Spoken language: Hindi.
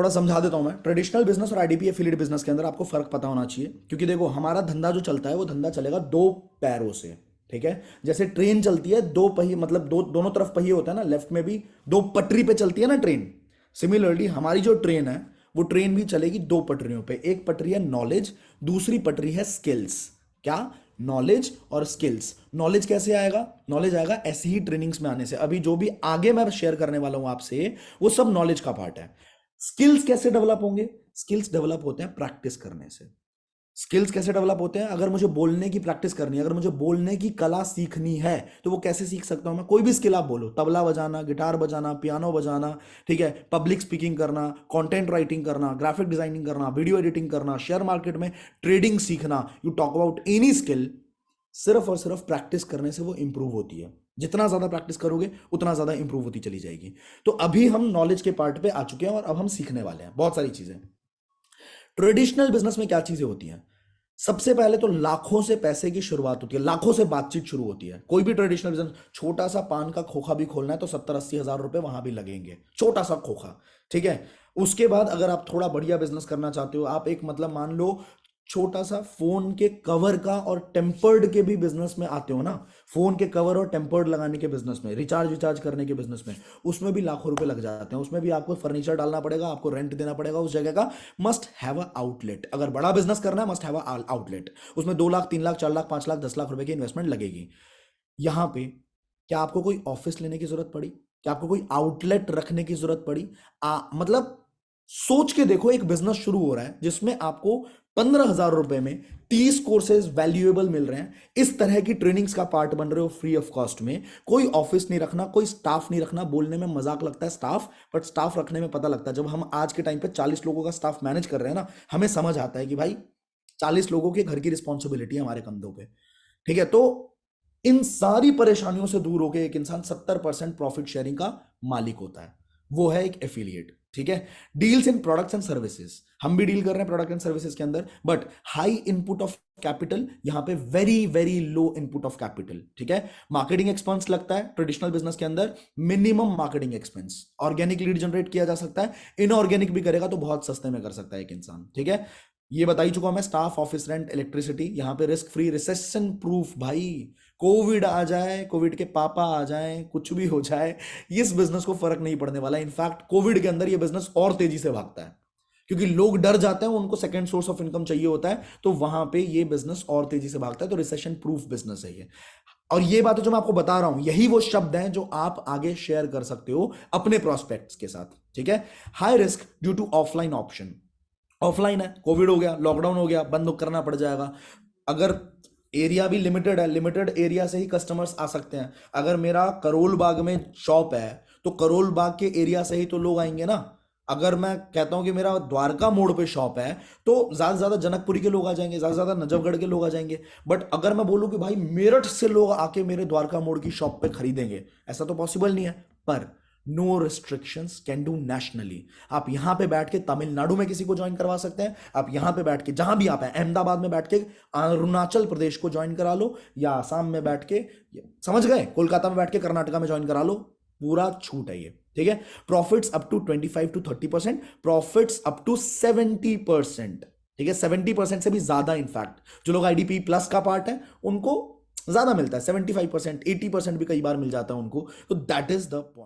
थोड़ा समझा देता हूं मैं। ट्रेडिशनल बिजनेस और आईडीपी एफिलिएट बिजनेस के अंदर आपको फर्क पता होना चाहिए, क्योंकि देखो हमारा धंधा जो चलता है वो धंधा चलेगा दो पैरों से। ठीक है, जैसे ट्रेन चलती है दो पहिए, मतलब दोनों तरफ पहिए होता है ना, लेफ्ट में भी दो पटरी पे चलती है ना ट्रेन। सिमिलरली हमारी जो ट्रेन है वो ट्रेन भी चलेगी दो पटरियों पे। एक पटरी है नॉलेज, दूसरी पटरी है स्किल्स। क्या? नॉलेज और स्किल्स। नॉलेज कैसे आएगा? नॉलेज आएगा ऐसे ही ट्रेनिंग्स में आने से। अभी जो भी आगे मैं शेयर करने वाला हूं आपसे वो सब नॉलेज का पार्ट है। स्किल्स कैसे डेवलप होंगे? स्किल्स डेवलप होते हैं प्रैक्टिस करने से। स्किल्स कैसे डेवलप होते हैं? अगर मुझे बोलने की प्रैक्टिस करनी है, अगर मुझे बोलने की कला सीखनी है, तो वो कैसे सीख सकता हूं मैं? कोई भी स्किल आप बोलो, तबला बजाना, गिटार बजाना, पियानो बजाना, ठीक है, पब्लिक स्पीकिंग करना, कंटेंट राइटिंग करना, ग्राफिक डिजाइनिंग करना, वीडियो एडिटिंग करना, शेयर मार्केट में ट्रेडिंग सीखना, you talk about any skill, सिर्फ और सिर्फ प्रैक्टिस करने से वो इंप्रूव होती है। जितना ज्यादा प्रैक्टिस करोगे उतना ज्यादा इंप्रूव होती चली जाएगी। तो अभी हम नॉलेज के पार्ट पे आ चुके हैं और अब हम सीखने वाले हैं बहुत सारी चीजें। ट्रेडिशनल बिजनेस में क्या चीजें होती हैं? सबसे पहले तो लाखों से पैसे की शुरुआत होती है, लाखों से बातचीत शुरू होती है। कोई भी ट्रेडिशनल बिजनेस, छोटा सा पान का खोखा भी खोलना है तो 70-80 हज़ार रुपए वहां भी लगेंगे, छोटा सा खोखा। ठीक है, उसके बाद अगर आप थोड़ा बढ़िया बिजनेस करना चाहते हो, आप एक मतलब मान लो छोटा सा फोन के कवर का और टेम्पर्ड के भी बिजनेस में आते हो ना, फोन के कवर और टेम्पर्ड लगाने के बिजनेस में, रिचार्ज विचार्ज करने के बिजनेस में, उसमें भी लाखों रुपए लग जाते हैं। उसमें भी आपको फर्नीचर डालना पड़ेगा, आपको रेंट देना पड़ेगा उस जगह का। Must have a outlet. अगर बड़ा बिजनेस करना है, मस्ट हैव अ आउटलेट। उसमें 2 लाख, 3 लाख, 4 लाख, 5 लाख, 10 लाख रुपए की इन्वेस्टमेंट लगेगी। यहां पे क्या आपको कोई ऑफिस लेने की जरूरत पड़ी? क्या आपको कोई आउटलेट रखने की जरूरत पड़ी? मतलब सोच के देखो, एक बिजनेस शुरू हो रहा है जिसमें आपको 15 हज़ार रुपए में 30 कोर्सेज वैल्यूएबल मिल रहे हैं। इस तरह की ट्रेनिंग्स का पार्ट बन रहे हो फ्री ऑफ कॉस्ट में। कोई ऑफिस नहीं रखना, कोई स्टाफ नहीं रखना। बोलने में मजाक लगता है स्टाफ, बट स्टाफ रखने में पता लगता है। जब हम आज के टाइम पे 40 लोगों का स्टाफ मैनेज कर रहे हैं ना, हमें समझ आता है कि भाई 40 लोगों के घर की रिस्पॉन्सिबिलिटी है हमारे कंधों पे। ठीक है, तो इन सारी परेशानियों से दूर होकर एक इंसान 70% प्रॉफिट शेयरिंग का मालिक होता है, वो है एक एफिलिएट। ठीक है, deals in products and services. हम भी डील कर रहे हैं प्रोडक्ट एंड सर्विसेज के अंदर, but high input of capital, यहां पे very very low input of capital. ठीक है, मार्केटिंग एक्सपेंस लगता है ट्रेडिशनल बिजनेस के अंदर, minimum marketing expense. Organic lead generate किया जा सकता है, इनऑर्गेनिक भी करेगा तो बहुत सस्ते में कर सकता है एक इंसान। ठीक है, ये बता ही चुका मैं। स्टाफ, ऑफिस रेंट, इलेक्ट्रिसिटी, यहां पे रिस्क फ्री, रिसेशन प्रूफ। भाई कोविड आ जाए, कोविड के पापा आ जाए, कुछ भी हो जाए, इस बिजनेस को फर्क नहीं पड़ने वाला। इनफैक्ट कोविड के अंदर ये बिजनेस और तेजी से भागता है, क्योंकि लोग डर जाते हैं, उनको सेकंड सोर्स ऑफ इनकम चाहिए होता है, तो वहां पे ये बिजनेस और तेजी से भागता है। तो रिसेशन प्रूफ बिजनेस है ये। और ये बातें जो मैं आपको बता रहा हूं, यही वो शब्द हैं जो आप आगे शेयर कर सकते हो अपने प्रोस्पेक्ट्स के साथ। ठीक है, high risk due to offline option. Offline है, कोविड हो गया, लॉकडाउन हो गया, बंद करना पड़ जाएगा। अगर एरिया भी लिमिटेड है, लिमिटेड एरिया से ही कस्टमर्स आ सकते हैं। अगर मेरा करोल बाग में शॉप है तो करोल बाग के एरिया से ही तो लोग आएंगे ना। अगर मैं कहता हूं कि मेरा द्वारका मोड़ पे शॉप है तो ज्यादा से ज्यादा जनकपुरी के लोग आ जाएंगे, ज्यादा से ज्यादा नजफगढ़ के लोग आ जाएंगे। बट अगर मैं बोलूं कि भाई मेरठ से लोग आके मेरे द्वारका मोड़ की शॉप पे खरीदेंगे, ऐसा तो पॉसिबल नहीं है। पर no restrictions, can do nationally. आप यहां पे बैठ के तमिलनाडु में किसी को ज्वाइन करवा सकते हैं, आप यहां पे बैठ के जहां भी आप हैं, अहमदाबाद में बैठ के अरुणाचल प्रदेश को ज्वाइन करा लो, या आसाम में बैठ के, समझ गए, कोलकाता में बैठ के कर्नाटका में ज्वाइन करा लो। पूरा छूट है ये। ठीक है, profits up to 25 to 30%, profits up to 70%। ठीक है, 70% से भी ज्यादा। इनफैक्ट जो लोग आईडीपी प्लस का पार्ट है उनको ज्यादा मिलता है, 75%, 80% भी कई बार मिल जाता है उनको। तो दैट इज द पॉइंट।